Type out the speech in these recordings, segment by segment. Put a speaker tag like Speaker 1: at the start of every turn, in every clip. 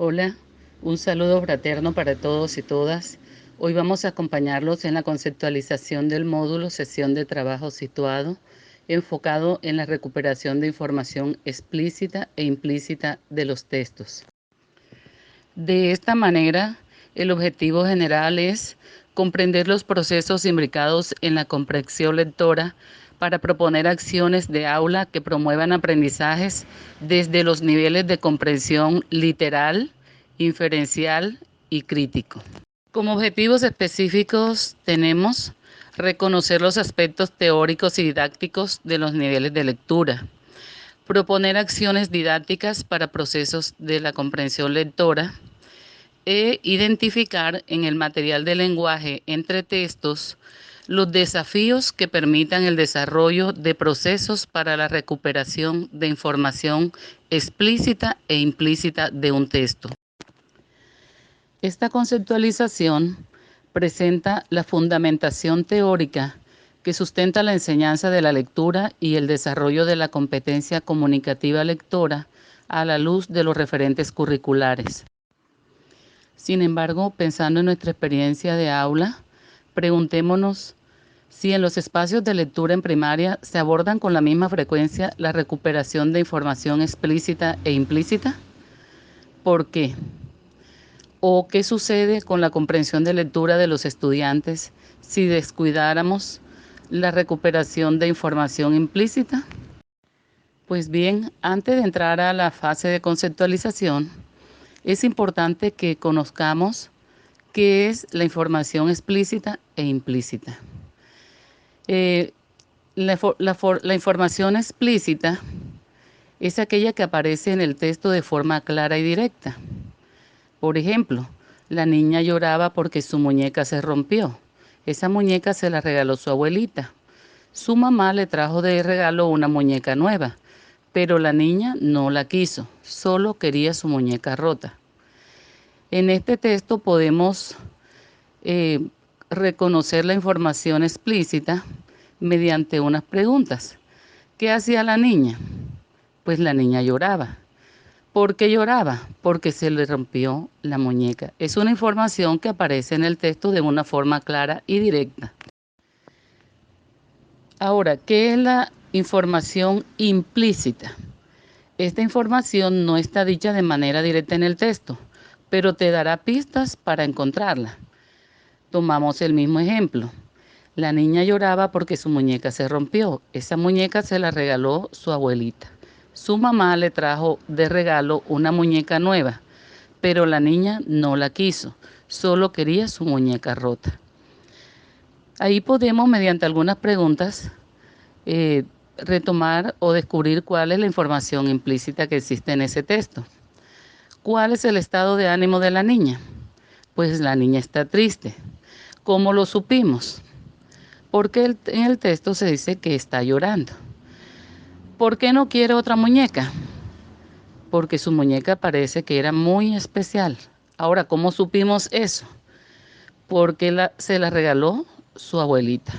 Speaker 1: Hola, un saludo fraterno para todos y todas. Hoy vamos a acompañarlos en la conceptualización del módulo Sesión de Trabajo Situado, enfocado en la recuperación de información explícita e implícita de los textos. De esta manera, el objetivo general es comprender los procesos imbricados en la comprensión lectora para proponer acciones de aula que promuevan aprendizajes desde los niveles de comprensión literal, inferencial y crítico. Como objetivos específicos tenemos reconocer los aspectos teóricos y didácticos de los niveles de lectura, proponer acciones didácticas para procesos de la comprensión lectora, e identificar en el material de lenguaje entre textos los desafíos que permitan el desarrollo de procesos para la recuperación de información explícita e implícita de un texto. Esta conceptualización presenta la fundamentación teórica que sustenta la enseñanza de la lectura y el desarrollo de la competencia comunicativa lectora a la luz de los referentes curriculares. Sin embargo, pensando en nuestra experiencia de aula, preguntémonos si en los espacios de lectura en primaria se abordan con la misma frecuencia la recuperación de información explícita e implícita. ¿Por qué? ¿O qué sucede con la comprensión de lectura de los estudiantes si descuidáramos la recuperación de información implícita? Pues bien, antes de entrar a la fase de conceptualización, es importante que conozcamos qué es la información explícita e implícita. La información explícita es aquella que aparece en el texto de forma clara y directa. Por ejemplo, la niña lloraba porque su muñeca se rompió. Esa muñeca se la regaló su abuelita. Su mamá le trajo de regalo una muñeca nueva, pero la niña no la quiso, solo quería su muñeca rota. En este texto podemos reconocer la información explícita mediante unas preguntas. ¿Qué hacía la niña? Pues la niña lloraba. ¿Por qué lloraba? Porque se le rompió la muñeca. Es una información que aparece en el texto de una forma clara y directa. Ahora, ¿qué es la información implícita? Esta información no está dicha de manera directa en el texto, pero te dará pistas para encontrarla. Tomamos el mismo ejemplo. La niña lloraba porque su muñeca se rompió. Esa muñeca se la regaló su abuelita. Su mamá le trajo de regalo una muñeca nueva, pero la niña no la quiso, solo quería su muñeca rota. Ahí podemos, mediante algunas preguntas, retomar o descubrir cuál es la información implícita que existe en ese texto. ¿Cuál es el estado de ánimo de la niña? Pues la niña está triste. ¿Cómo lo supimos? Porque en el texto se dice que está llorando. ¿Por qué no quiere otra muñeca? Porque su muñeca parece que era muy especial. Ahora, ¿cómo supimos eso? Porque se la regaló su abuelita.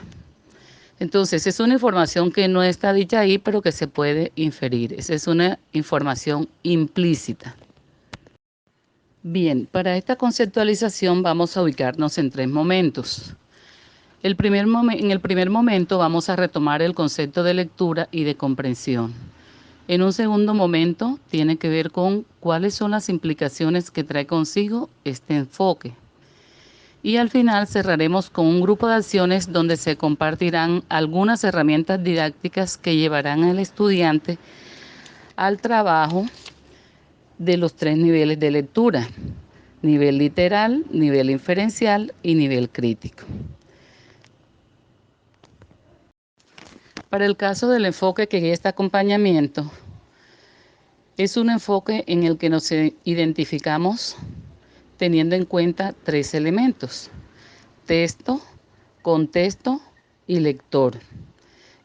Speaker 1: Entonces, es una información que no está dicha ahí, pero que se puede inferir. Esa es una información implícita. Bien, para esta conceptualización vamos a ubicarnos en 3 momentos. En el primer momento vamos a retomar el concepto de lectura y de comprensión. En un segundo momento tiene que ver con cuáles son las implicaciones que trae consigo este enfoque. Y al final cerraremos con un grupo de acciones donde se compartirán algunas herramientas didácticas que llevarán al estudiante al trabajo de los 3 niveles de lectura: nivel literal, nivel inferencial y nivel crítico. Para el caso del enfoque que guía este acompañamiento, es un enfoque en el que nos identificamos teniendo en cuenta 3 elementos: texto, contexto y lector.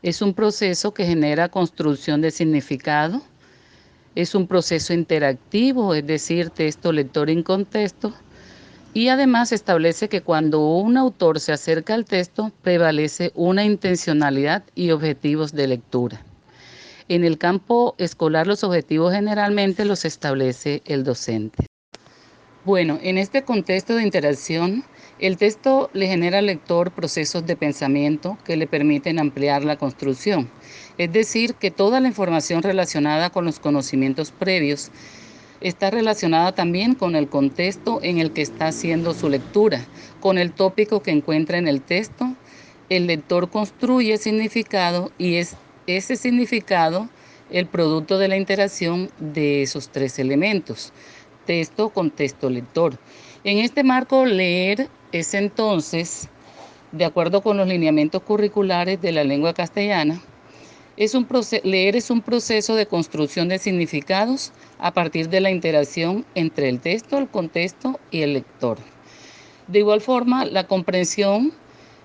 Speaker 1: Es un proceso que genera construcción de significado. Es un proceso interactivo, es decir, texto, lector y contexto. Y además establece que cuando un autor se acerca al texto, prevalece una intencionalidad y objetivos de lectura. En el campo escolar, los objetivos generalmente los establece el docente. Bueno, en este contexto de interacción, el texto le genera al lector procesos de pensamiento que le permiten ampliar la construcción. Es decir, que toda la información relacionada con los conocimientos previos está relacionada también con el contexto en el que está haciendo su lectura, con el tópico que encuentra en el texto. El lector construye significado y es ese significado el producto de la interacción de esos tres elementos: texto, contexto, lector. En este marco, leer es entonces, de acuerdo con los lineamientos curriculares de la lengua castellana, leer es un proceso de construcción de significados a partir de la interacción entre el texto, el contexto y el lector. De igual forma, la comprensión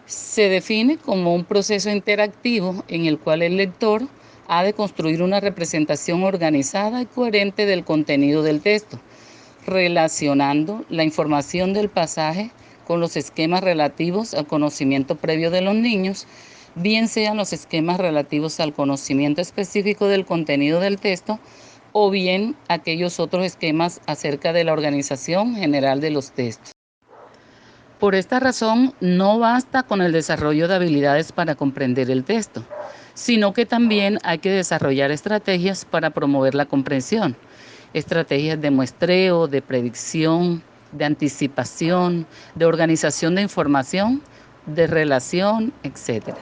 Speaker 1: se define como un proceso interactivo en el cual el lector ha de construir una representación organizada y coherente del contenido del texto, relacionando la información del pasaje con los esquemas relativos al conocimiento previo de los niños, bien sean los esquemas relativos al conocimiento específico del contenido del texto o bien aquellos otros esquemas acerca de la organización general de los textos. Por esta razón, no basta con el desarrollo de habilidades para comprender el texto, sino que también hay que desarrollar estrategias para promover la comprensión, estrategias de muestreo, de predicción, de anticipación, de organización de información, de relación, etc.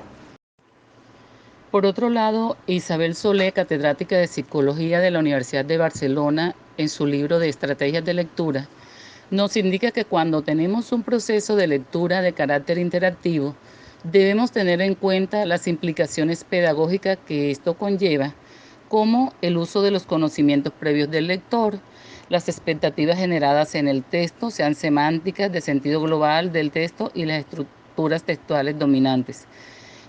Speaker 1: Por otro lado, Isabel Solé, catedrática de Psicología de la Universidad de Barcelona, en su libro de Estrategias de Lectura, nos indica que cuando tenemos un proceso de lectura de carácter interactivo, debemos tener en cuenta las implicaciones pedagógicas que esto conlleva, como el uso de los conocimientos previos del lector, las expectativas generadas en el texto, sean semánticas, de sentido global del texto y las estructuras textuales dominantes.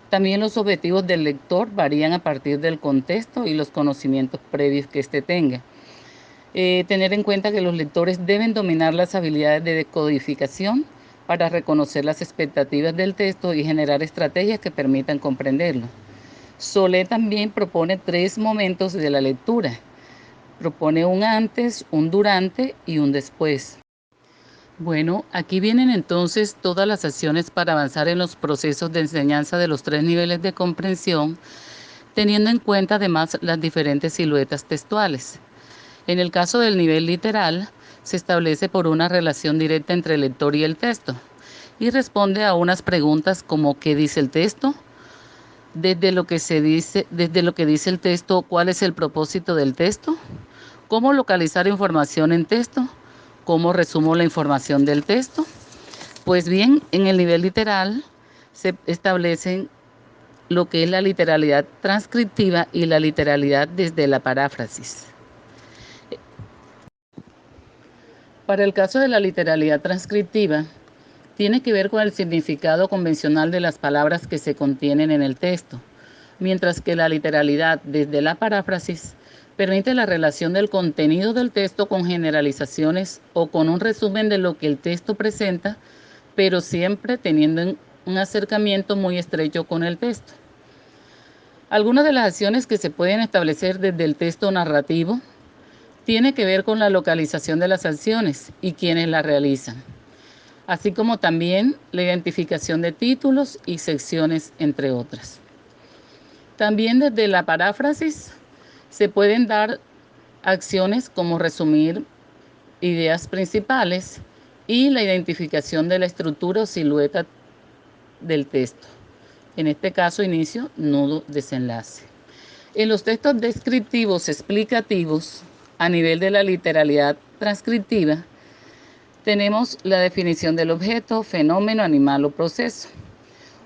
Speaker 1: También los objetivos del lector varían a partir del contexto y los conocimientos previos que éste tenga. Tener en cuenta que los lectores deben dominar las habilidades de decodificación para reconocer las expectativas del texto y generar estrategias que permitan comprenderlo. Solé también propone 3 momentos de la lectura. Propone un antes, un durante y un después. Bueno, aquí vienen entonces todas las acciones para avanzar en los procesos de enseñanza de los 3 niveles de comprensión, teniendo en cuenta además las diferentes siluetas textuales. En el caso del nivel literal, se establece por una relación directa entre el lector y el texto y responde a unas preguntas como ¿qué dice el texto? Desde lo que dice el texto, ¿cuál es el propósito del texto? ¿Cómo localizar información en texto? ¿Cómo resumo la información del texto? Pues bien, en el nivel literal se establecen lo que es la literalidad transcriptiva y la literalidad desde la paráfrasis. Para el caso de la literalidad transcriptiva, tiene que ver con el significado convencional de las palabras que se contienen en el texto, mientras que la literalidad desde la paráfrasis permite la relación del contenido del texto con generalizaciones o con un resumen de lo que el texto presenta, pero siempre teniendo un acercamiento muy estrecho con el texto. Algunas de las acciones que se pueden establecer desde el texto narrativo tiene que ver con la localización de las acciones y quienes las realizan, así como también la identificación de títulos y secciones, entre otras. También desde la paráfrasis se pueden dar acciones como resumir ideas principales y la identificación de la estructura o silueta del texto. En este caso, inicio, nudo, desenlace. En los textos descriptivos explicativos, a nivel de la literalidad transcriptiva, tenemos la definición del objeto, fenómeno, animal o proceso,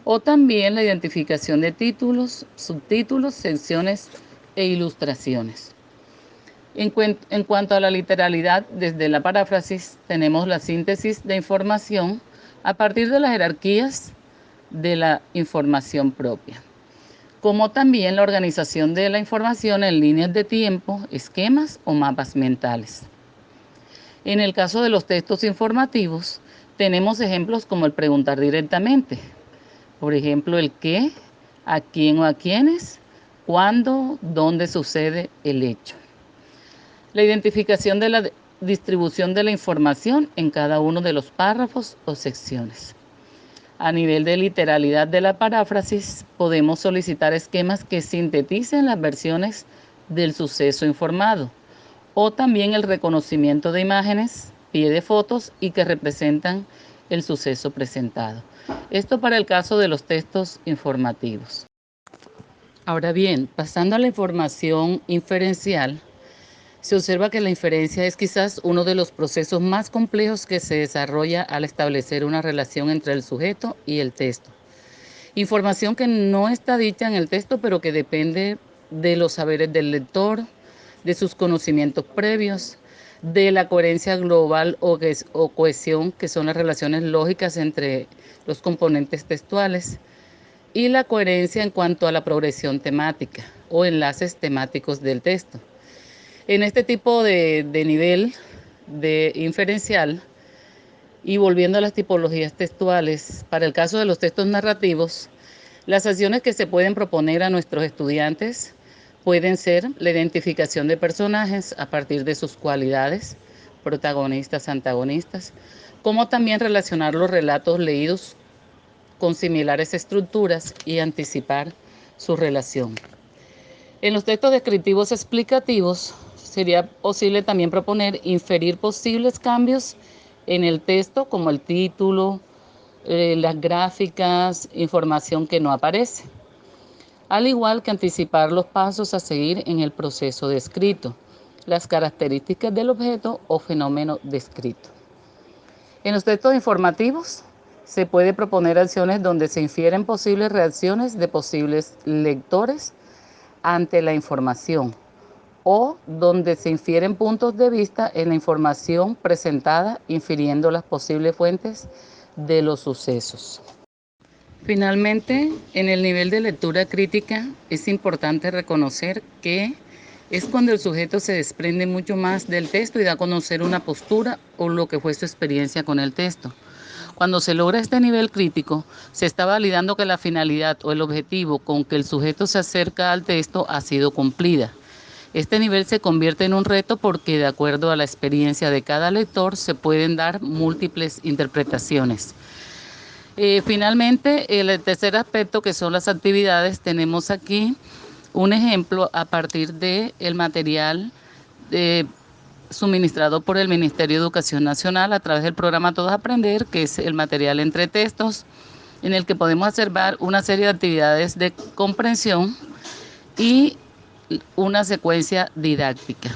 Speaker 1: o también la identificación de títulos, subtítulos, secciones e ilustraciones. En cuanto a la literalidad, desde la paráfrasis tenemos la síntesis de información a partir de las jerarquías de la información propia, como también la organización de la información en líneas de tiempo, esquemas o mapas mentales. En el caso de los textos informativos, tenemos ejemplos como el preguntar directamente. Por ejemplo, el qué, a quién o a quiénes, cuándo, dónde sucede el hecho. La identificación distribución de la información en cada uno de los párrafos o secciones. A nivel de literalidad de la paráfrasis, podemos solicitar esquemas que sinteticen las versiones del suceso informado, o también el reconocimiento de imágenes, pie de fotos y que representan el suceso presentado. Esto para el caso de los textos informativos. Ahora bien, pasando a la información inferencial, se observa que la inferencia es quizás uno de los procesos más complejos que se desarrolla al establecer una relación entre el sujeto y el texto. Información que no está dicha en el texto, pero que depende de los saberes del lector, de sus conocimientos previos, de la coherencia global o cohesión, que son las relaciones lógicas entre los componentes textuales, y la coherencia en cuanto a la progresión temática o enlaces temáticos del texto. En este tipo de nivel de inferencial, y volviendo a las tipologías textuales, para el caso de los textos narrativos, las acciones que se pueden proponer a nuestros estudiantes pueden ser la identificación de personajes a partir de sus cualidades, protagonistas, antagonistas, como también relacionar los relatos leídos con similares estructuras y anticipar su relación. En los textos descriptivos explicativos sería posible también proponer inferir posibles cambios en el texto, como el título, las gráficas, información que no aparece, al igual que anticipar los pasos a seguir en el proceso descrito, las características del objeto o fenómeno descrito. En los textos informativos se puede proponer acciones donde se infieren posibles reacciones de posibles lectores ante la información, o donde se infieren puntos de vista en la información presentada, infiriendo las posibles fuentes de los sucesos. Finalmente, en el nivel de lectura crítica es importante reconocer que es cuando el sujeto se desprende mucho más del texto y da a conocer una postura o lo que fue su experiencia con el texto. Cuando se logra este nivel crítico, se está validando que la finalidad o el objetivo con que el sujeto se acerca al texto ha sido cumplida. Este nivel se convierte en un reto porque, de acuerdo a la experiencia de cada lector, se pueden dar múltiples interpretaciones. Finalmente, el tercer aspecto, que son las actividades, tenemos aquí un ejemplo a partir del material suministrado por el Ministerio de Educación Nacional a través del programa Todos Aprender, que es el material entre textos, en el que podemos observar una serie de actividades de comprensión y una secuencia didáctica.